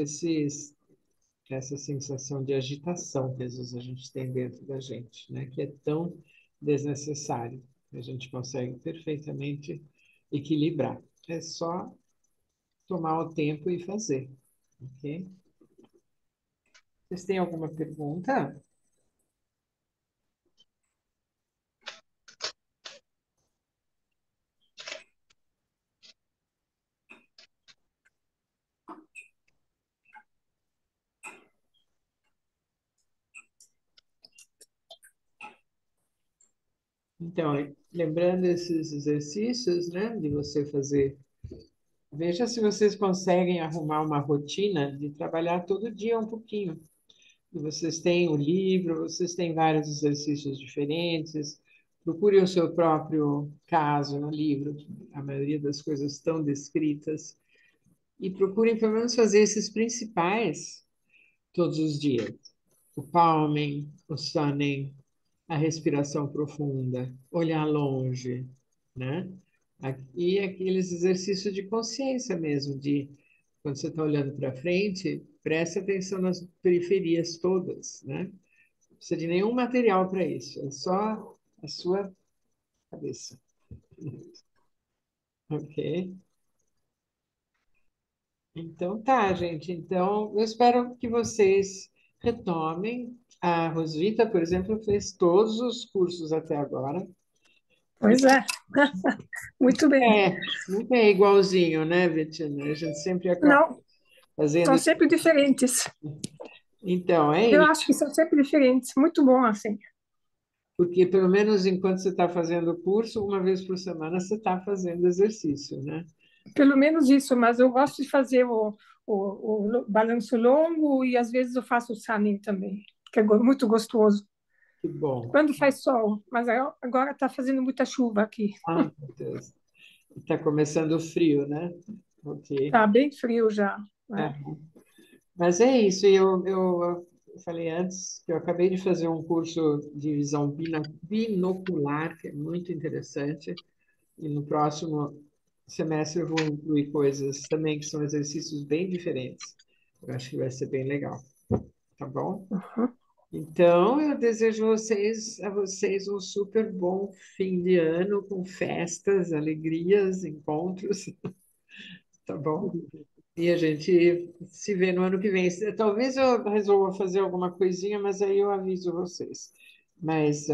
essa sensação de agitação que às vezes a gente tem dentro da gente, né? Que é tão desnecessário. A gente consegue perfeitamente equilibrar. É só tomar o tempo e fazer, ok? Vocês têm alguma pergunta? Então, lembrando esses exercícios, né, de você fazer, veja se vocês conseguem arrumar uma rotina de trabalhar todo dia um pouquinho. E vocês têm o livro, vocês têm vários exercícios diferentes. Procure o seu próprio caso no livro, a maioria das coisas estão descritas. E procurem pelo menos fazer esses principais todos os dias. O palming, o sunning, a respiração profunda, olhar longe, né? E aqueles exercícios de consciência mesmo, de quando você está olhando para frente, preste atenção nas periferias todas, né? Não precisa de nenhum material para isso, é só a sua cabeça. Ok? Então tá, gente. Então, eu espero que vocês retomem. A Rosvita, por exemplo, fez todos os cursos até agora. Pois é, muito bem. Nunca é igualzinho, né, Betina? A gente sempre acaba Não, são fazendo. sempre diferentes. Então, é Eu isso. acho que são sempre diferentes. Muito bom, assim. Porque pelo menos enquanto você está fazendo o curso, uma vez por semana você está fazendo exercício, né? Pelo menos isso, mas eu gosto de fazer o balanço longo e às vezes eu faço o sunning também, que é muito gostoso. Que bom. Quando faz sol, mas agora está fazendo muita chuva aqui. Ai, meu Deus. Está começando o frio, né? Ok. Está bem frio já, É. né? Mas é isso, e eu falei antes que eu acabei de fazer um curso de visão binocular, que é muito interessante, e no próximo semestre eu vou incluir coisas também que são exercícios bem diferentes. Eu acho que vai ser bem legal, tá bom? Uhum. Então, eu desejo a vocês um super bom fim de ano, com festas, alegrias, encontros, tá bom? E a gente se vê no ano que vem. Talvez eu resolva fazer alguma coisinha, mas aí eu aviso vocês. Mas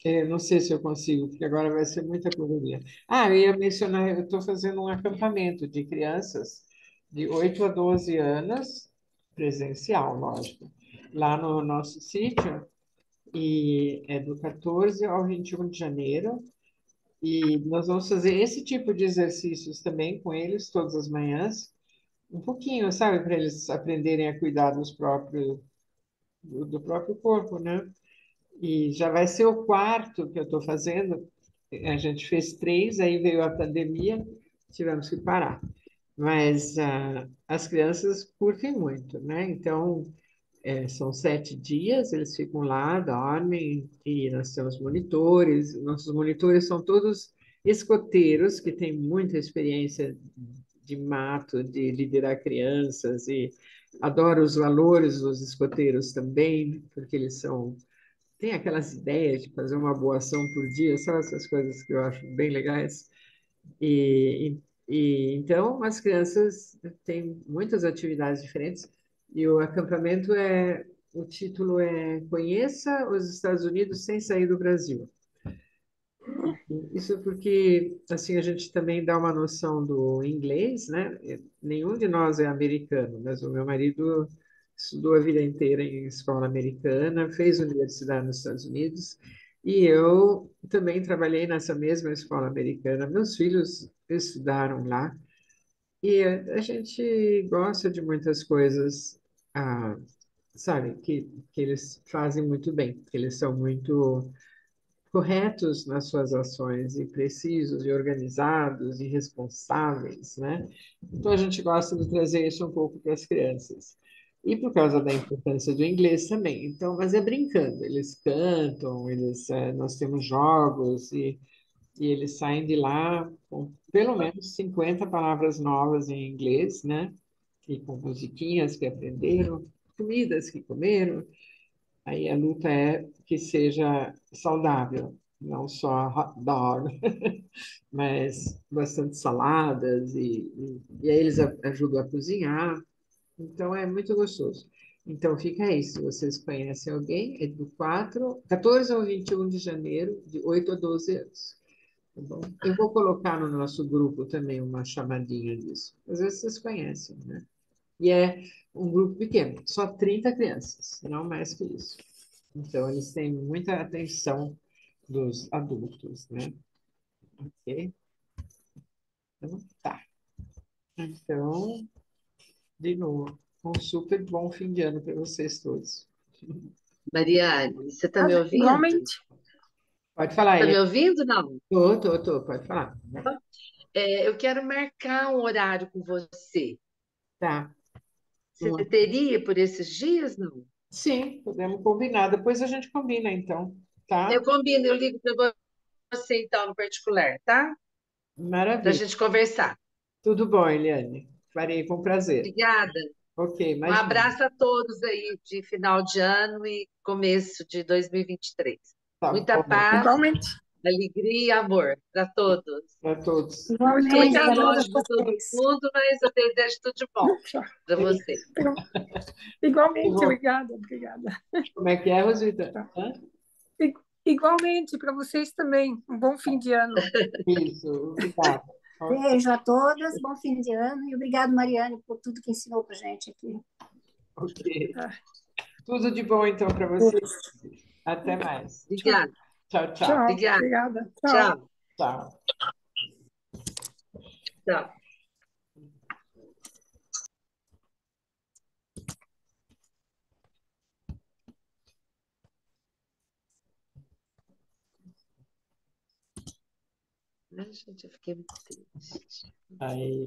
eu não sei se eu consigo, porque agora vai ser muita correria. Ah, eu ia mencionar, eu estou fazendo um acampamento de crianças de 8 a 12 anos, presencial, lógico, lá no nosso sítio, e é do 14 ao 21 de janeiro. E nós vamos fazer esse tipo de exercícios também com eles todas as manhãs um pouquinho, sabe, para eles aprenderem a cuidar do próprio corpo, né? E já vai ser o quarto que eu estou fazendo. A gente fez três, aí veio a pandemia, tivemos que parar. Mas as crianças curtem muito, né? Então, são 7 dias, eles ficam lá, dormem, e nós temos monitores. Nossos monitores são todos escoteiros, que têm muita experiência de mato, de liderar crianças, e adoro os valores dos escoteiros também, porque eles têm aquelas ideias de fazer uma boa ação por dia, são essas coisas que eu acho bem legais. E, então as crianças têm muitas atividades diferentes e o acampamento o título é Conheça os Estados Unidos sem sair do Brasil. Isso é porque assim a gente também dá uma noção do inglês, né? Nenhum de nós é americano, mas o meu marido estudou a vida inteira em escola americana, fez universidade nos Estados Unidos, e eu também trabalhei nessa mesma escola americana. Meus filhos estudaram lá, e a gente gosta de muitas coisas, sabe, que eles fazem muito bem, que eles são muito corretos nas suas ações e precisos e organizados e responsáveis, né? Então a gente gosta de trazer isso um pouco para as crianças. E por causa da importância do inglês também. Então, mas é brincando, eles cantam, nós temos jogos e eles saem de lá com pelo menos 50 palavras novas em inglês, né? E com musiquinhas que aprenderam, comidas que comeram. Aí a luta é que seja saudável, não só hot dog, mas bastante saladas, e aí eles ajudam a cozinhar, então é muito gostoso. Então fica aí, se vocês conhecem alguém, é do 14 ao 21 de janeiro, de 8 a 12 anos. Tá bom? Eu vou colocar no nosso grupo também uma chamadinha disso. Às vezes vocês conhecem, né? E é um grupo pequeno, só 30 crianças, não mais que isso. Então, eles têm muita atenção dos adultos, né? Ok? Então, tá. Então, de novo, um super bom fim de ano para vocês todos. Mariane, você está Ah, me ouvindo? igualmente. Pode falar, Está me Helena. ouvindo? Não. Tô, pode falar. Eu quero marcar um horário com você. Tá. Você teria por esses dias? Não. Sim, podemos combinar. Depois a gente combina, então. tá? Eu combino, eu ligo para você então no particular, tá? Para a Maravilha. gente conversar. Tudo bom, Eliane. Farei com prazer. Obrigada. Ok, Um imagina. abraço a todos aí de final de ano e começo de 2023. Tá Muita bom. paz, Igualmente. alegria e amor para todos. Para todos. Estou Igualmente aqui para Obrigada. todas longe de todo vocês. mundo, mas eu desejo tudo de bom Tchau. para você. Igualmente, Bom, obrigada, obrigada. como é que é, Rosita? Tá. Hã? Igualmente para vocês também. Um bom fim de ano. Isso, obrigada. Ok, Beijo a todas, bom fim de ano e obrigado, Mariane, por tudo que ensinou para gente aqui. ok. Tá. Tudo de bom, então, para você. Até mais. Tchau, Obrigada, Tchau, tchau. tchau. obrigada. Obrigada. Tchau. Tchau, Tchau. tchau. Ai, gente, eu fiquei muito triste. Aí.